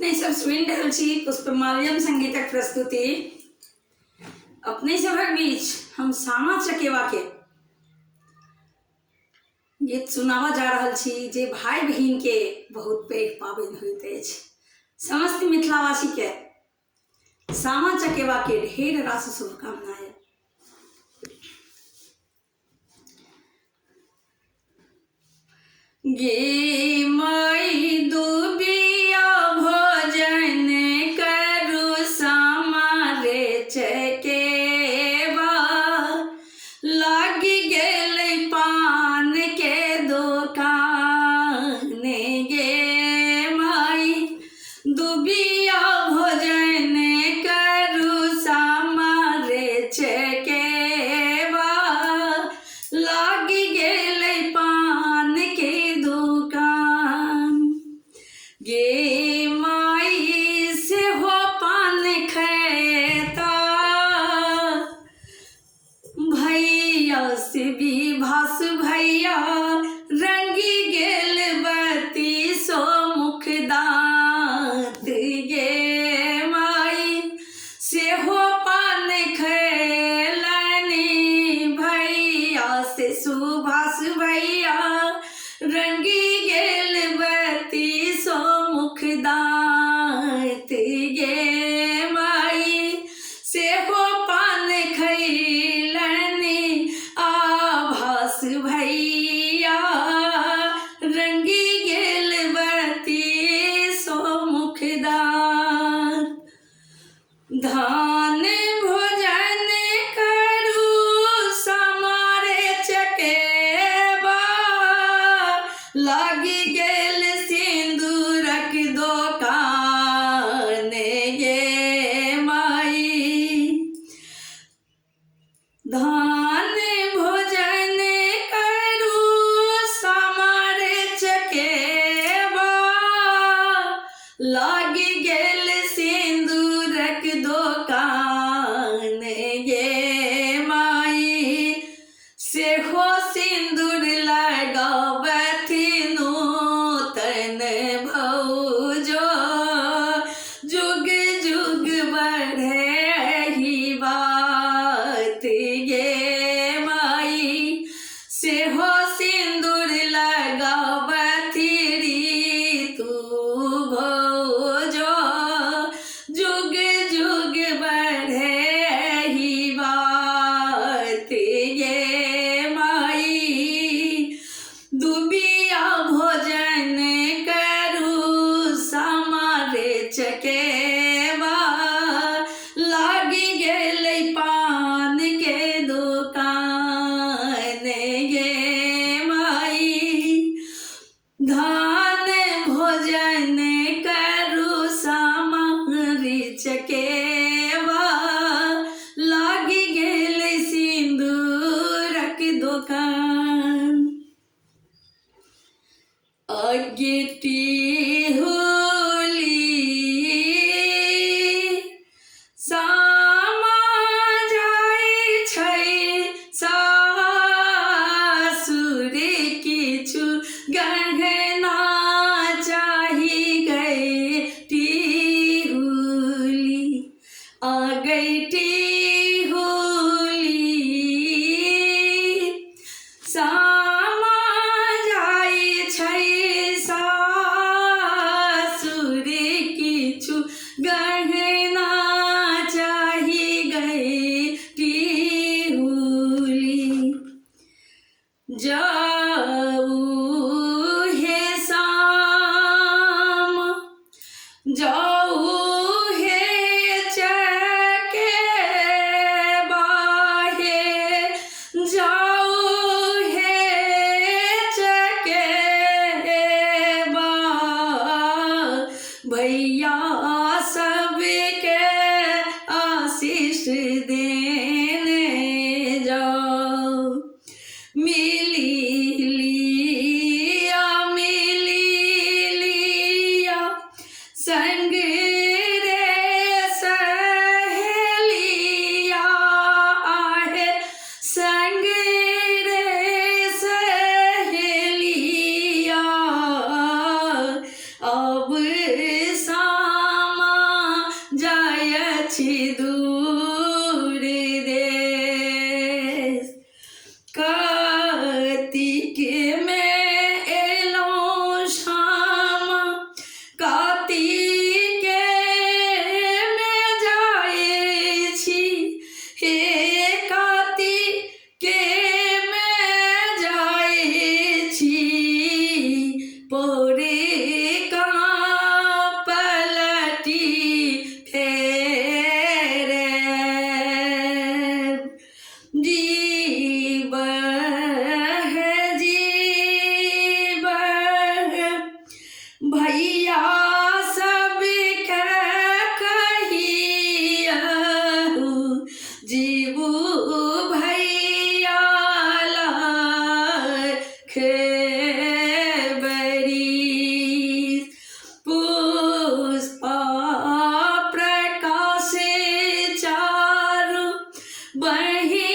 अपने सब सुन रहल छी पुष्पमाल्यम संगीतक प्रस्तुति। अपने सभक बीच हम सामा चकेवा के गीत सुनावा जा रहल छी, जे भाई बहिन के बहुत पैघ पाबनि होइत अछि। समस्त मिथिलावासी के सामा चकेवा के ढेर रास शुभकामनाएं। गे माई दुबिया भोजन करू सामा रे चकेवा, लागी गेलै पान के दुकान। गे माई दुबिया भोजन करू सामा रे चकेवा, लागी गेलै पान के दुकान। गे माई सेहो पान खैता, भैया से विभास भैया रंगी गेल बत्ती सो मुख दांत। गे माई सेहो पान खैलनि, भैया से सुभाष भैया रंगी गेल बत्ती सो मुख दांत। गे माई सेहो पान खैलनि, आभास भैया रंगी गेल बत्ती सो मुख दांत। धान भोजन करू सामा रे चकेवा, लागी गेल सिंदूरक दोकान। गे माई धान भोजन करू सामा रे चकेवा, लागी गेल सिंदूरक दोकान। गे माई सेहो सिंदूर लगावथि नूतन भौजो, जुग जुग बढ़े बात। गे माई सेहो सिंदूर लगावथि ऋतु भौजो, जुग जुग बढ़े बात। गे माई दुबिया भोजन करू सामा रे चकेवा, लागी गेलै पान के दुकान। गे माई धान भोजन करू सामा रे चकेवा, लागी गेलै सिंदूरक दुकान। अगिटी होली सामा जाइ छै, सासुर किछु गहना चाही गैटी होली। अगैटी होली सामा जाइ छै, सासुर किछु गहना चाही गैटी होली। जाऊ हे साम जाऊ हे चकेवा, हे जाऊ हे चकेवा, भैया सबके आशीष देने जाओ। मिली बरी पुष्पा प्रकाशे चारु बहिनी